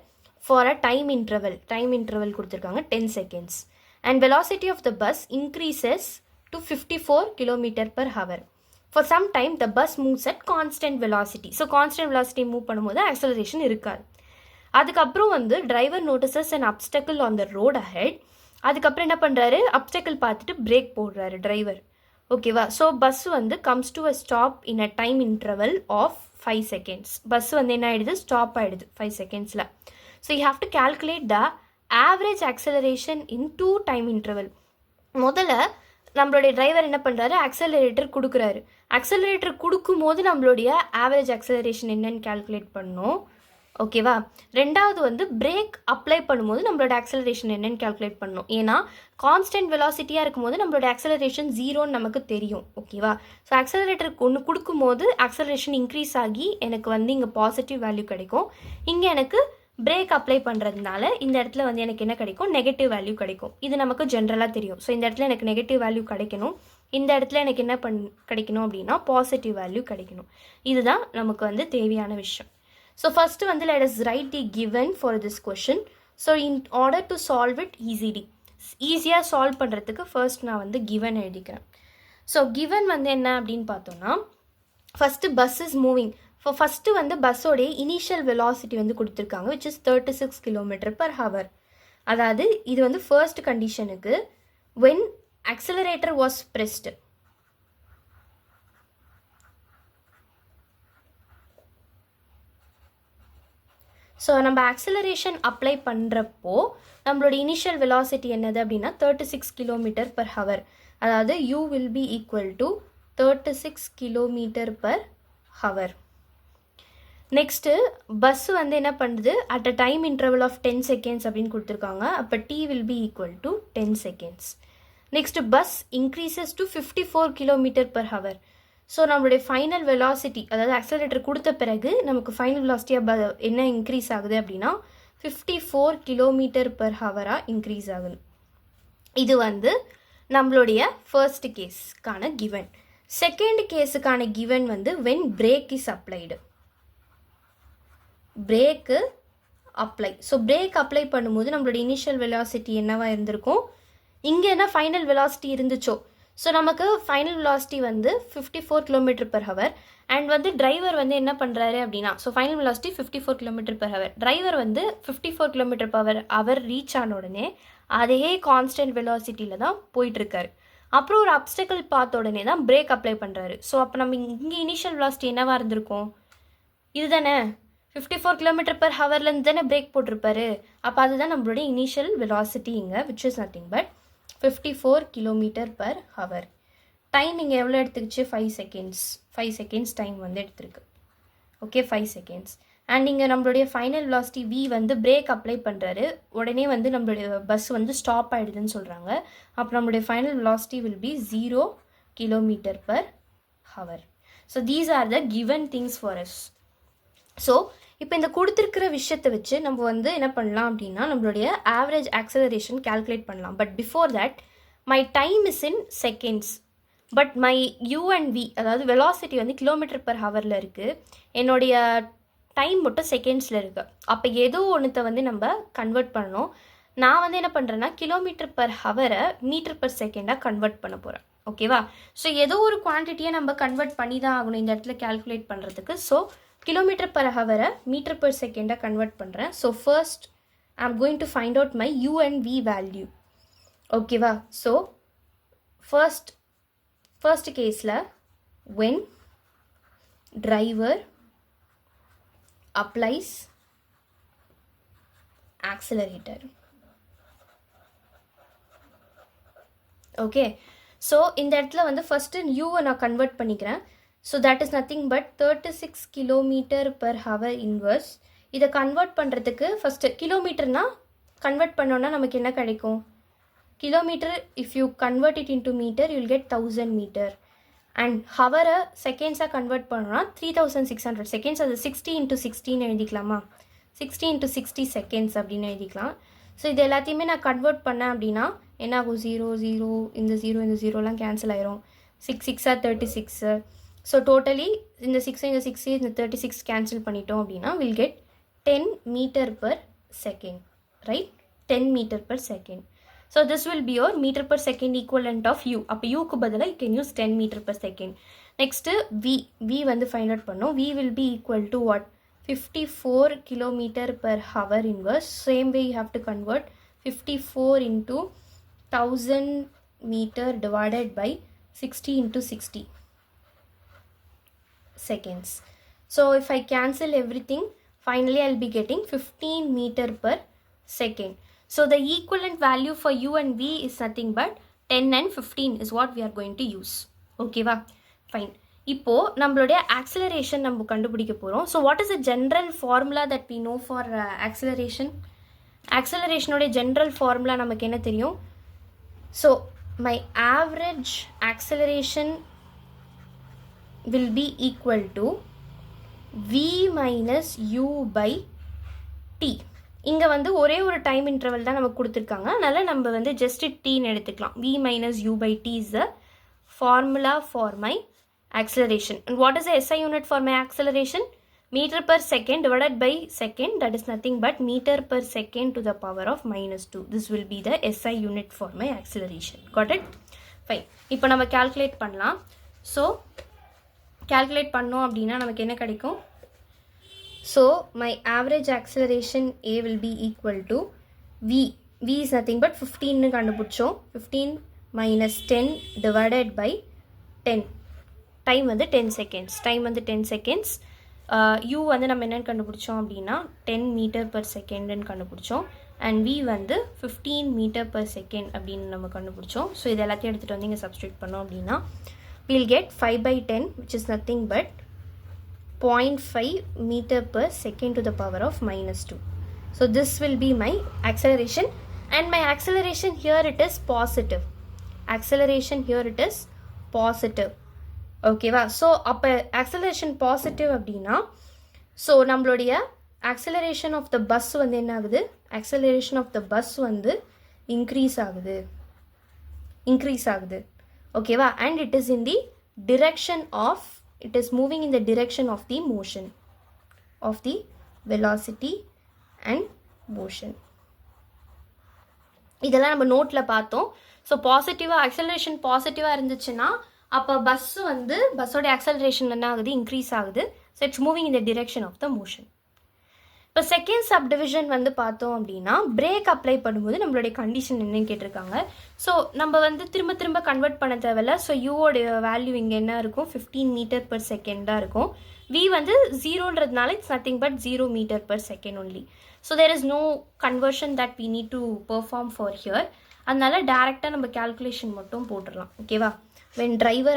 Speaker 1: for a time interval கொடுத்துருக்காங்க 10 seconds. And velocity of the bus increases to 54 km/h. For some time the bus moves at constant velocity. So constant velocity move பண்ணும்போது acceleration இருக்காது. அதுக்கப்புறம் வந்து driver notices and obstacle on the road ahead. அதுக்கப்புறம் என்ன பண்ணுறாரு, obstacle பார்த்துட்டு brake போடுறாரு driver. ஓகேவா? ஸோ பஸ் வந்து comes to a stop in a time interval of 5 seconds. Bus வந்து என்ன ஆகிடுது, ஸ்டாப் ஆகிடுது 5 செகண்ட்ஸில். So you have to calculate the average acceleration in 2 time interval. முதல்ல நம்மளுடைய டிரைவர் என்ன பண்ணுறாரு, ஆக்சலரேட்டர் கொடுக்குறாரு. ஆக்சலரேட்டர் கொடுக்கும்போது நம்மளுடைய ஆவரேஜ் ஆக்சலரேஷன் என்னன்னு கேல்குலேட் பண்ணணும். ஓகேவா? ரெண்டாவது வந்து பிரேக் அப்ளை பண்ணும்போது நம்மளோட ஆக்சலரேஷன் என்னன்னு கேல்குலேட் பண்ணணும். ஏன்னா கான்ஸ்டன்ட் வெலாசிட்டியாக இருக்கும்போது நம்மளோட ஆக்சலரேஷன் 0ன்னு நமக்கு தெரியும். ஓகேவா? ஸோ ஆக்சலரேட்டருக்கு ஒன்று கொடுக்கும்போது ஆக்சலரேஷன் இன்க்ரீஸ் ஆகி எனக்கு வந்து இங்கே பாசிட்டிவ் வேல்யூ கிடைக்கும். இங்கே எனக்கு பிரேக் அப்ளை பண்ணுறதுனால இந்த இடத்துல வந்து எனக்கு என்ன கிடைக்கும், நெகட்டிவ் வேல்யூ கிடைக்கும். இது நமக்கு ஜென்ரலாக தெரியும். ஸோ இந்த இடத்துல எனக்கு நெகட்டிவ் வேல்யூ கிடைக்கணும், இந்த இடத்துல எனக்கு என்ன கிடைக்கணும் அப்படின்னா பாசிட்டிவ் வேல்யூ கிடைக்கணும். இதுதான் நமக்கு வந்து தேவையான விஷயம். ஸோ ஃபஸ்ட்டு வந்து let us write the given for this question. So in order to solve it ஈஸியாக சால்வ் பண்ணுறதுக்கு ஃபர்ஸ்ட் நான் வந்து given எழுதிக்கிறேன். ஸோ given வந்து என்ன அப்படின்னு பார்த்தோன்னா, first bus is moving. First வந்து பஸ்ஸோடைய இனிஷியல் வெலாசிட்டி வந்து கொடுத்துருக்காங்க, which is 36 km/h. அதாவது இது வந்து ஃபர்ஸ்ட் கண்டிஷனுக்கு when accelerator was pressed. So நம்ம ஆக்சலரேஷன் அப்ளை பண்ணுறப்போ நம்மளோட இனிஷியல் வெலாசிட்டி என்னது அப்படின்னா 36 km/h. அதாவது u will be equal to 36 km/h. Next bus வந்து என்ன பண்ணுது, at a time interval of 10 seconds அப்படின்னு கொடுத்துருக்காங்க. அப்போ t will be equal to 10 seconds. Next bus increases to 54 km/h. So நம்மளுடைய ஃபைனல் வெலாசிட்டி, அதாவது ஆக்சலரேட்டர் கொடுத்த பிறகு நமக்கு ஃபைனல் வெலாசிட்டியாக என்ன இன்க்ரீஸ் ஆகுது அப்படின்னா 54 km/h இன்க்ரீஸ் ஆகுது. இது வந்து நம்மளுடைய ஃபர்ஸ்ட் கேஸ்க்கான கிவன். செகண்ட் கேஸுக்கான கிவன் வந்து when brake is applied. Brake apply. So brake apply பண்ணும்போது நம்மளோட இனிஷியல் வெலாசிட்டி என்னவா இருந்திருக்கும், இங்கே என்ன ஃபைனல் வெலாசிட்டி இருந்துச்சோ. ஸோ நமக்கு ஃபைனல் வெலாசிட்டி வந்து 54 km/h. அண்ட் வந்து டிரைவர் வந்து என்ன பண்ணுறாரு அப்படின்னா, so final velocity 54 km/h. Driver வந்து 54 km/h ரீச் ஆன உடனே அதே கான்ஸ்டன்ட் வெலாசிட்டியில் தான் போயிட்டுருக்காரு. அப்புறம் ஒரு அப்டக்கிள் பார்த்த உடனே தான் பிரேக் அப்ளை பண்ணுறாரு. ஸோ அப்போ நம்ம இங்கே இனிஷியல் வெலாசிட்டி என்னவாக இருந்திருக்கும், இது தானே 54 km/hலேருந்து தானே பிரேக் போட்டிருப்பாரு. அப்போ அதுதான் நம்மளுடைய இனிஷியல் வெலாசிட்டி இங்கே, which is nothing but 54 km/h. Time இங்கே எவ்வளோ எடுத்துக்கிச்சு, 5 செகண்ட்ஸ் டைம் வந்து எடுத்துருக்கு. Okay, 5 seconds. அண்ட் இங்கே நம்மளுடைய ஃபைனல் வெலாசிட்டி v வந்து பிரேக் அப்ளை பண்ணுறாரு, உடனே வந்து நம்மளுடைய பஸ் வந்து ஸ்டாப் ஆகிடுதுன்னு சொல்கிறாங்க. அப்போ நம்மளுடைய final velocity will be 0 km/h. So these are the given things for us. So இப்போ இந்த கொடுத்துருக்கிற விஷயத்தை வச்சு நம்ம வந்து என்ன பண்ணலாம் அப்படின்னா நம்மளுடைய ஆவரேஜ் ஆக்சலரேஷன் கேல்குலேட் பண்ணலாம். But before that my time is in seconds, but my u and v, அதாவது வெலாசிட்டி வந்து km/h இருக்குது, என்னுடைய டைம் மட்டும் செகண்ட்ஸில் இருக்குது. அப்போ ஏதோ ஒன்றுத்தை வந்து நம்ம கன்வெர்ட் பண்ணணும். நான் வந்து என்ன பண்ணுறேன்னா km/h m/s கன்வெர்ட் பண்ண போகிறேன். ஓகேவா? ஸோ ஏதோ ஒரு குவான்டிட்டியை நம்ம கன்வெர்ட் பண்ணி தான் ஆகணும் இந்த இடத்துல கேல்குலேட் பண்ணுறதுக்கு. ஸோ km/h m/s கன்வெர்ட் பண்ணுறேன். So first I am going to find out my u and v value. ஓகேவா? ஸோ ஃபர்ஸ்ட் கேஸில் when driver applies accelerator. Okay, so இந்த இடத்துல வந்து ஃபஸ்ட்டு u நான் கன்வெர்ட் பண்ணிக்கிறேன். So that is nothing but 36 km/h inverse. இதை convert பண்ணுறதுக்கு first கிலோமீட்டர்னால் கன்வெர்ட் பண்ணோன்னா நமக்கு என்ன கிடைக்கும், kilometre if you convert it into metre you'll get 1000 metre. And ஹவரை செகண்ட்ஸாக convert பண்ணோன்னா 3600 செகண்ட்ஸ். அது 60 × 16 எழுதிக்கலாமா, 60 × 60 செகண்ட்ஸ் அப்படின்னு எழுதிக்கலாம். ஸோ இது எல்லாத்தையுமே நான் கன்வெர்ட் பண்ணேன் அப்படின்னா என்ன ஆகும், 0 இந்த 0லாம் கேன்சல் ஆயிரும். 6 6 36. ஸோ டோட்டலி இந்த 6 இந்த 6 இந்த 36 கேன்சல் பண்ணிட்டோம் அப்படின்னா will get 10 m/s, right? 10 m/s. So this will be your m/s equivalent of u. அப்போ யூக்கு பதிலாக you can use 10 m/s. Next v வந்து ஃபைண்ட் அவுட் பண்ணோம். v will be equal to what, 54 kilometer per hour inverse. Same way you have to convert 54 into 1000 meter divided by 60 into 60 seconds. So if I cancel everything, finally I'll be getting 15 meter per second. So the equivalent value for u and v is nothing but 10 and 15 is what we are going to use. Okay va? Fine. இப்போ நம்மளுடைய acceleration நம்ம கண்டுபிடிக்க போகிறோம். So what is the general formula that we know for acceleration? ஆக்சிலரேஷனுடைய general formula நமக்கு என்ன தெரியும்? So my average acceleration will be equal to v minus u by t. இங்கே வந்து ஒரே ஒரு டைம் இன்டர்வல் தான் நமக்கு கொடுத்துருக்காங்க. அதனால் நம்ம வந்து ஜஸ்ட் டீன்னு எடுத்துக்கலாம். v minus u by t is the formula for my acceleration. And what is the SI unit for my acceleration? Meter per second divided by second. That is nothing but meter per second to the power of minus 2. This will be the SI unit for my acceleration. Got it? Fine. இப்போ நம்ம calculate பண்ணலாம். So calculate பண்ணோம் அப்படின்னா நமக்கு என்ன கிடைக்கும்? So my average acceleration A will be equal to V. V is nothing but 15 கண்டுபிடிச்சோம். 15 minus 10 divided by 10. Time வந்து 10 செகண்ட்ஸ். டைம் வந்து 10 செகண்ட்ஸ். யூ வந்து நம்ம என்னென்னு கண்டுபிடிச்சோம் அப்படின்னா 10 மீட்டர் பர் செகண்டுன்னு கண்டுபிடிச்சோம். அண்ட் வி வந்து 15 மீட்டர் பர் செகண்ட் அப்படின்னு நம்ம கண்டுபிடிச்சோம். ஸோ இது எல்லாத்தையும் எடுத்துகிட்டு வந்து இங்கே சப்ஸ்டியூட் பண்ணோம் அப்படின்னா we'll get 5 by 10 which is nothing but 0.5 meter per second to the power of minus 2. So this will be my acceleration, and my acceleration here it is positive. Acceleration here it is positive. ஓகேவா? So அப்போ acceleration positive அப்படின்னா so நம்மளுடைய acceleration of the bus வந்து என்ன ஆகுது? Acceleration of the bus வந்து increase ஆகுது. ஓகேவா? And it is in the direction of, it is moving in the direction of the motion, of the velocity and motion. இதெல்லாம் நம்ம நோட்டில் பார்த்தோம். ஸோ பாசிட்டிவாக ஆக்சலரேஷன் பாசிட்டிவாக இருந்துச்சுன்னா அப்போ பஸ்ஸோட ஆக்சலரேஷன் என்ன ஆகுது? இன்க்ரீஸ் ஆகுது. So it's moving in the direction of the motion. இப்போ செகண்ட் சப் டிவிஷன் வந்து பார்த்தோம் அப்படின்னா பிரேக் அப்ளை பண்ணும்போது நம்மளுடைய கண்டிஷன் என்னன்னு கேட்டிருக்காங்க. ஸோ நம்ம வந்து திரும்ப கன்வெர்ட் பண்ண தேவையில்ல. ஸோ யூவோடைய வேல்யூ இங்கே என்ன இருக்கும்? 15 மீட்டர் பர் செகண்டாக இருக்கும். வி வந்து ஜீரோன்றதுனால it's nothing but 0 metre per second only. So there is no conversion that we need to perform for here. அதனால டேரெக்டாக நம்ம கேல்குலேஷன் மட்டும் போட்டுடலாம். ஓகேவா? when driver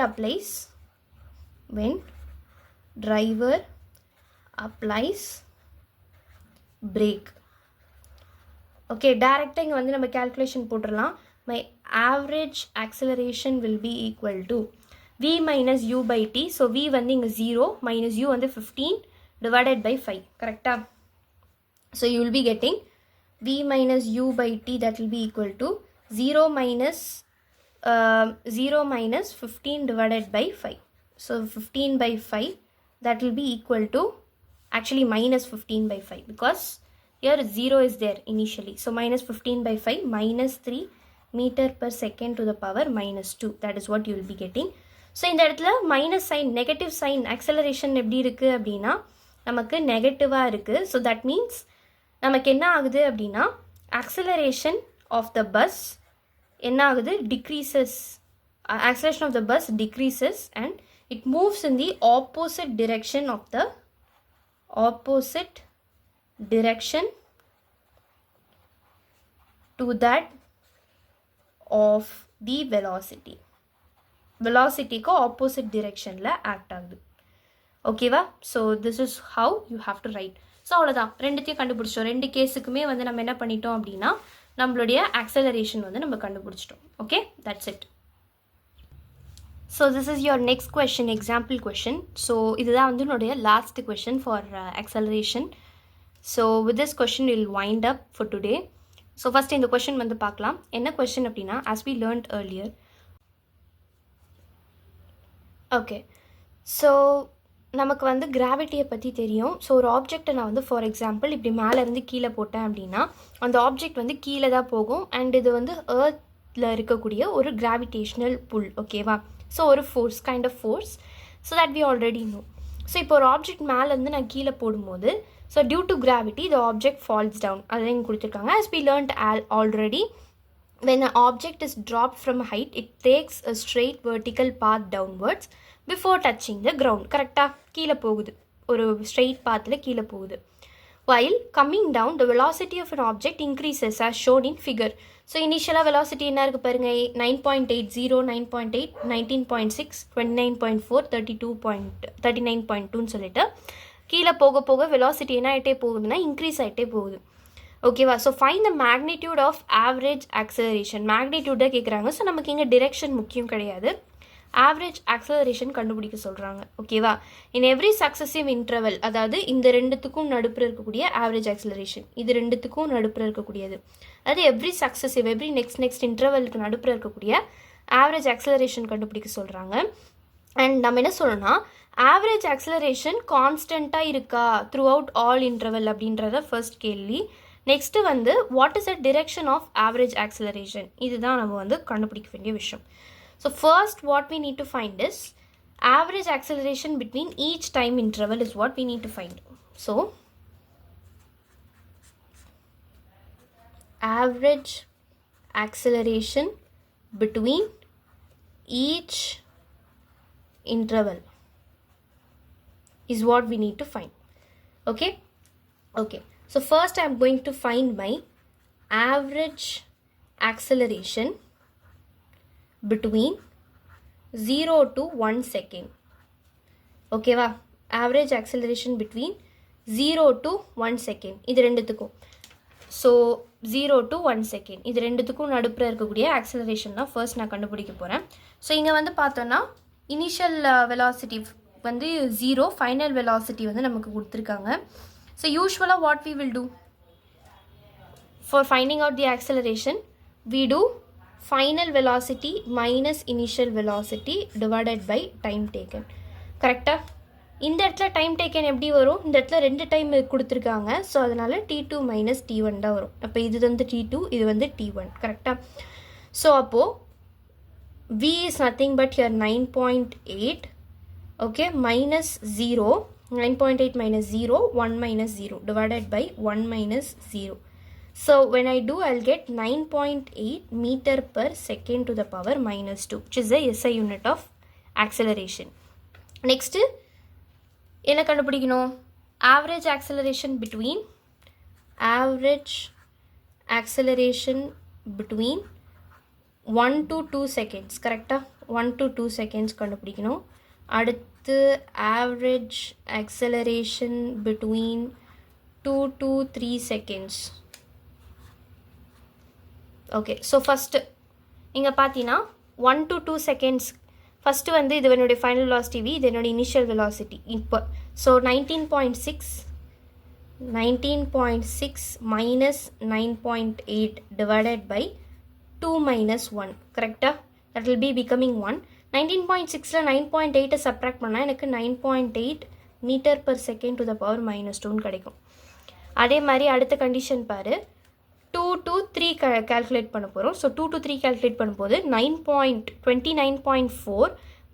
Speaker 1: applies brake. okay, direct இங்க வந்து நம்ம calculation போட்டுறலாம். my average acceleration will be equal to v minus u by t. so v வந்து இங்க 0 minus u வந்து 15 divided by 5. correct? so you will be getting v minus u by t, that will be equal to 0 minus 15 divided by 5. So 15 by 5, that will be equal to actually minus 15 by 5 because here 0 is there initially. So minus 15 by 5 minus 3 meter per second to the power minus 2. That is what you will be getting. So இந்த இடத்துல minus sign, negative sign, acceleration எப்படி இருக்குது அப்படின்னா நமக்கு நெகட்டிவாக இருக்குது. So that means நமக்கு என்ன ஆகுது அப்படின்னா acceleration of the bus என்ன ஆகுது? decreases. Acceleration of the bus decreases and it moves in the opposite direction to that of the velocity. velocityக்கு opposite directionல act ஆகுது. ஓகேவா? so this is how you have to write. So அவ்வளோதான், ரெண்டுத்தையும் கண்டுபிடிச்சோம். ரெண்டு கேஸுக்குமே வந்து நம்ம என்ன பண்ணிட்டோம் அப்படின்னா நம்மளுடைய ஆக்சலரேஷன் வந்து நம்ம கண்டுபிடிச்சிட்டோம். Okay, that's it. So this is your next question, example question. So இதுதான் வந்து என்னுடைய last question for acceleration. So with this question will wind up for today. So first இந்த கொஷின் வந்து பார்க்கலாம். என்ன கொஷின் அப்படின்னா, as we learnt earlier. Okay, so நமக்கு வந்து கிராவிட்டியை பற்றி தெரியும். ஸோ ஒரு ஆப்ஜெக்டை நான் வந்து ஃபார் எக்ஸாம்பிள் இப்படி மேலேருந்து கீழே போட்டேன் அப்படின்னா அந்த ஆப்ஜெக்ட் வந்து கீழே தான் போகும். அண்ட் இது வந்து எர்த்தில் இருக்கக்கூடிய ஒரு கிராவிடேஷ்னல் புல். ஓகேவா? ஸோ ஒரு force, kind of force. So that we already know. So இப்போ ஒரு ஆப்ஜெக்ட் மேலேருந்து நான் கீழே போடும்போது so due to gravity the object falls down அதுதான் இங்கே கொடுத்துருக்காங்க. as we learned already, when an object is dropped from a height it takes a straight vertical path downwards before touching the ground. கரெக்டாக கீழே போகுது, ஒரு straight பாத்தில் கீழே போகுது. while coming down the velocity of an object increases as shown in figure. So இனிஷியலாக velocity என்ன இருக்குது பாருங்க, 9.80, 9.8, 19.6, 29.4, 39.2ன்னு சொல்லிட்டு கீழே போக போக வெலாசிட்டி என்ன ஆகிட்டே போகுதுன்னா இன்க்ரீஸ் ஆகிட்டே போகுது. ஓகேவா? So find the magnitude of average acceleration. Magnitude தான் கேட்குறாங்க. ஸோ நமக்கு இங்கே டிரெக்ஷன் முக்கியம் கிடையாது, ஆவரேஜ் ஆக்சலரேஷன் கண்டுபிடிக்க சொல்கிறாங்க. ஓகேவா? இன் எவ்ரி சக்ஸசிவ் இன்டர்வல், அதாவது இந்த ரெண்டுத்துக்கும் நடுப்புற இருக்கக்கூடிய ஆவரேஜ் ஆக்சலரேஷன், இது ரெண்டுத்துக்கும் நடுப்புற இருக்கக்கூடியது, அதாவது எவ்ரி சக்ஸசிவ் எவ்ரி நெக்ஸ்ட் இன்டர்வலுக்கு நடுப்புற இருக்கக்கூடிய ஆவரேஜ் ஆக்சலரேஷன் கண்டுபிடிக்க சொல்கிறாங்க. அண்ட் நம்ம என்ன சொல்லணும்னா ஆவரேஜ் ஆக்சலரேஷன் கான்ஸ்டண்ட்டாக இருக்கா த்ரூ அவுட் ஆல் இன்டர்வல் அப்படின்றத ஃபர்ஸ்ட் கேள்வி. நெக்ஸ்ட்டு வந்து what is the direction of average acceleration, இதுதான் நம்ம வந்து கண்டுபிடிக்க வேண்டிய விஷயம். So first what we need to find is average acceleration between each time interval is what we need to find. So average acceleration between each interval is what we need to find. Okay? Okay. So first I am going to find my average acceleration between 0 to 1 second. ஓகேவா? Average acceleration between 0 to 1 second, இது ரெண்டுத்துக்கும். So 0 to 1 second இது ரெண்டுத்துக்கும் நடுப்புற இருக்கக்கூடிய acceleration தான் first நான் கண்டுபிடிக்க போகிறேன். ஸோ இங்கே வந்து பார்த்தோன்னா இனிஷியல் வெலாசிட்டி வந்து 0, ஃபைனல் வெலாசிட்டி வந்து நமக்கு கொடுத்துருக்காங்க. ஸோ யூஸ்வலாக what we will do for finding out the acceleration, we do final velocity minus initial velocity divided by time taken. கரெக்டாக? இந்த இடத்துல டைம் டேக்கன் எப்படி வரும், இந்த இடத்துல 2 டைம் கொடுத்துருக்காங்க. ஸோ அதனால் t2 மைனஸ் t1 தான் வரும். அப்போ இது வந்து t2, இது வந்து t1. கரெக்டாக? ஸோ அப்போது v is nothing but here 9.8, okay, minus 0, 9.8 minus 0, 1 minus 0 divided by 1 minus 0. So when I do, I'll get 9.8 meter per second to the power minus 2, which is the SI unit of acceleration. Next, என்ன கண்டுபிடிக்கணும்? Average acceleration between 1 to 2 seconds. கரெக்டாக? 1 to 2 seconds கண்டுபிடிக்கணும். அடுத்து average acceleration between 2 to 3 seconds. Okay. So first இங்கே பார்த்தீங்கன்னா 1 to 2 seconds. First வந்து இது என்னுடைய ஃபைனல் வெலாசிட்டி v, இது என்னுடைய இனிஷியல் வெலாசிட்டி இப்போ. So 19.6 minus 9.8 divided by 2 minus 1. கரெக்டாக? That will be becoming 1. 19.6ல் 9.8 சப்ராக்ட் பண்ணால் எனக்கு 9.8 metre per second to the power minus 2ன்னு கிடைக்கும். அதே மாதிரி அடுத்த கண்டிஷன் பாரு, 2 to 3 calculate பண்ண போகிறோம். ஸோ 2 to 3 calculate பண்ணும்போது 29.4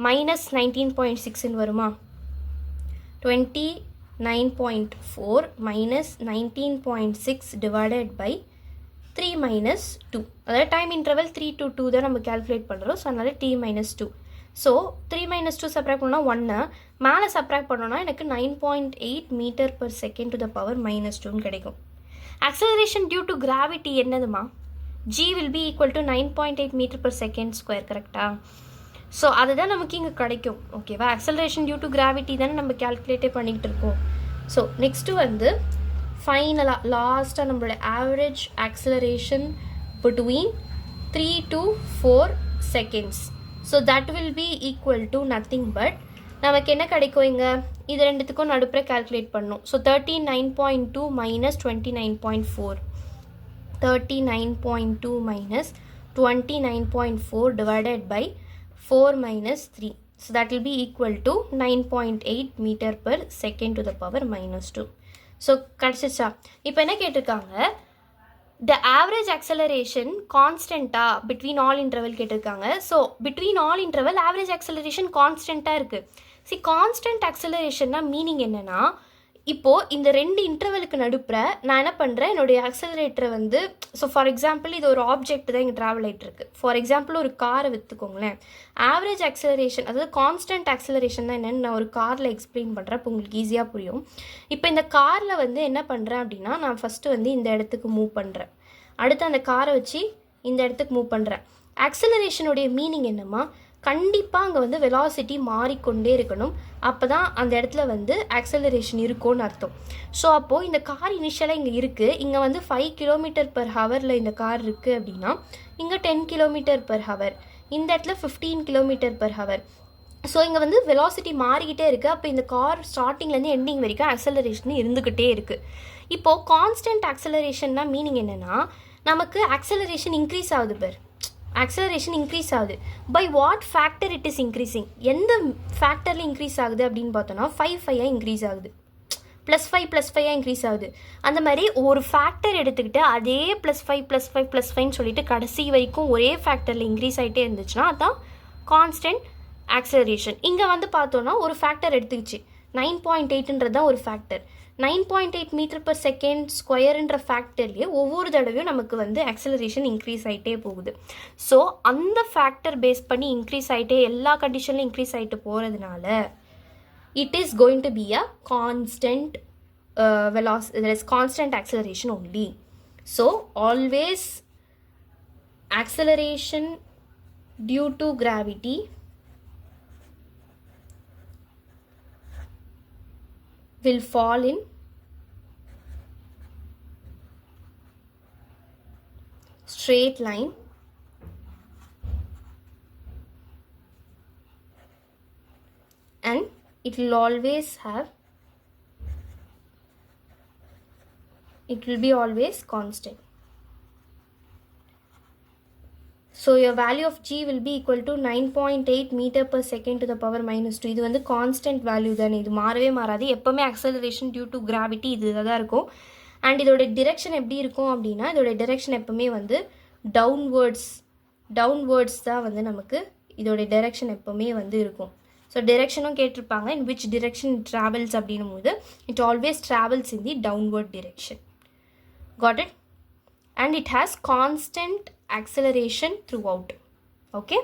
Speaker 1: மைனஸ் 19.6ன்னு வருமா? 29.4 மைனஸ் 19.6 டிவைடட் பை 3 மைனஸ் 2. அதாவது டைம் இன்டர்வல் 3 to 2 தான் நம்ம calculate பண்ணுறோம். ஸோ அதனால் t minus 2. So 3 minus 2 subtract பண்ணால் 1, மேலே சப்ராக்ட் பண்ணோன்னா எனக்கு 9.8 metre per second to the power minus 2ன்னு கிடைக்கும். acceleration due to gravity என்னதுமா? g will be equal to 9.8 meter per second square. கரெக்டா? ஸோ அதுதான் நமக்கு இங்கே கிடைக்கும். ஓகேவா? acceleration due to gravity தானே நம்ம calculate பண்ணிக்கிட்டு இருக்கோம். ஸோ நெக்ஸ்ட்டு வந்து ஃபைனலாக லாஸ்ட்டாக நம்மளோட average acceleration between 3 to 4 seconds. So that will be equal to nothing but நமக்கு என்ன கிடைக்கும், இங்கே இது ரெண்டுத்துக்கும் நடுப்புற கால்குலேட் பண்ணணும். So 39.2 minus 29.4, 39.2 minus 29.4 divided by 4 minus 3. So that will be equal to 9.8 metre per second to the power minus 2. So கிடச்சிச்சா? இப்போ என்ன கேட்டிருக்காங்க, the average acceleration கான்ஸ்டண்ட்டா between all interval கேட்டிருக்காங்க. So between all interval average acceleration கான்ஸ்டண்ட்டாக இருக்குது. C constant acceleration meaning என்னென்னா, இப்போது இந்த ரெண்டு இன்டர்வலுக்கு நடுப்புற நான் என்ன பண்ணுறேன், என்னுடைய ஆக்சலரேட்டரை வந்து, ஸோ ஃபார் எக்ஸாம்பிள் இது ஒரு ஆப்ஜெக்ட் தான் இங்கே ட்ராவல் ஆகிட்டு இருக்கு. ஃபார் எக்ஸாம்பிள் ஒரு காரை விற்றுக்கோங்களேன். ஆவரேஜ் ஆக்சலரேஷன், அதாவது கான்ஸ்டன்ட் ஆக்சலரேஷன் தான் என்னென்னு நான் ஒரு காரில் எக்ஸ்பிளைன் பண்ணுறேன், இப்போ உங்களுக்கு ஈஸியாக புரியும். இப்போ இந்த காரில் வந்து என்ன பண்ணுறேன் அப்படின்னா, நான் ஃபஸ்ட்டு வந்து இந்த இடத்துக்கு மூவ் பண்ணுறேன். அடுத்து அந்த காரை வச்சு இந்த இடத்துக்கு மூவ் பண்ணுறேன். ஆக்சலரேஷனுடைய மீனிங் என்னம்மா, கண்டிப்பாக அங்கே வந்து வெலாசிட்டி மாறிக்கொண்டே இருக்கணும். அப்போ தான் அந்த இடத்துல வந்து ஆக்சலரேஷன் இருக்கும்னு அர்த்தம். ஸோ அப்போது இந்த கார் இனிஷியலாக இங்கே இருக்குது, இங்கே வந்து 5 km/h இந்த கார் இருக்குது அப்படின்னா, இங்கே 10 km/h, இந்த இடத்துல 15 km/h. ஸோ இங்கே வந்து வெலாசிட்டி மாறிக்கிட்டே இருக்குது. அப்போ இந்த கார் ஸ்டார்டிங்லேருந்து எண்டிங் வரைக்கும் ஆக்சலரேஷன் இருந்துக்கிட்டே இருக்குது. இப்போது கான்ஸ்டன்ட் ஆக்சலரேஷன்னா மீனிங் என்னென்னா, நமக்கு ஆக்சலரேஷன் இன்க்ரீஸ் ஆகுது பேர், ஆக்சலரேஷன் இன்க்ரீஸ் ஆகுது. By what factor it is increasing, எந்த ஃபேக்டரில் இன்க்ரீஸ் ஆகுது அப்படின்னு பார்த்தோன்னா 5 இன்க்ரீஸ் ஆகுது, +5 இன்க்ரீஸ் ஆகுது. அந்த மாதிரி ஒரு ஃபேக்டர் எடுத்துக்கிட்டு அதே +5 சொல்லிட்டு கடைசி வரைக்கும் ஒரே ஃபேக்டரில் இன்க்ரீஸ் ஆகிட்டே இருந்துச்சுன்னா அதுதான் கான்ஸ்டன்ட் ஆக்சலரேஷன். இங்கே வந்து பார்த்தோன்னா ஒரு ஃபேக்டர் எடுத்துக்கிச்சு, 9.8 தான் ஒரு ஃபேக்டர். 9.8 m/s² ஃபேக்டர்லேயே ஒவ்வொரு தடவையும் நமக்கு வந்து ஆக்சலரேஷன் இன்க்ரீஸ் ஆகிட்டே போகுது. ஸோ அந்த ஃபேக்டர் பேஸ் பண்ணி இன்க்ரீஸ் ஆகிட்டே எல்லா கண்டிஷன்லையும் இன்க்ரீஸ் ஆகிட்டு போகிறதுனால it is going to be a constant velocity, there is constant acceleration only. So always acceleration due to gravity will fall in straight line and it will always have, it will be always constant. So your value of g will be equal to 9.8 m/s to the power -2. இது வந்து constant value தானே, இது மாறவே மாறாது. எப்போவுமே acceleration due to gravity இது தான் இருக்கும். அண்ட் இதோட டிரெக்ஷன் எப்படி இருக்கும் அப்படின்னா, இதோட டிரெக்ஷன் எப்போவுமே வந்து டவுன்வேர்ட்ஸ் தான் வந்து நமக்கு இதோட டிரெக்ஷன் எப்போவுமே வந்து இருக்கும். ஸோ டிரெக்ஷனும் கேட்டிருப்பாங்க, இன் விச் டிரெக்ஷன் ட்ராவல்ஸ் அப்படின்னும் போது it always travels in the downward direction. Got it? And it has constant acceleration throughout. Okay.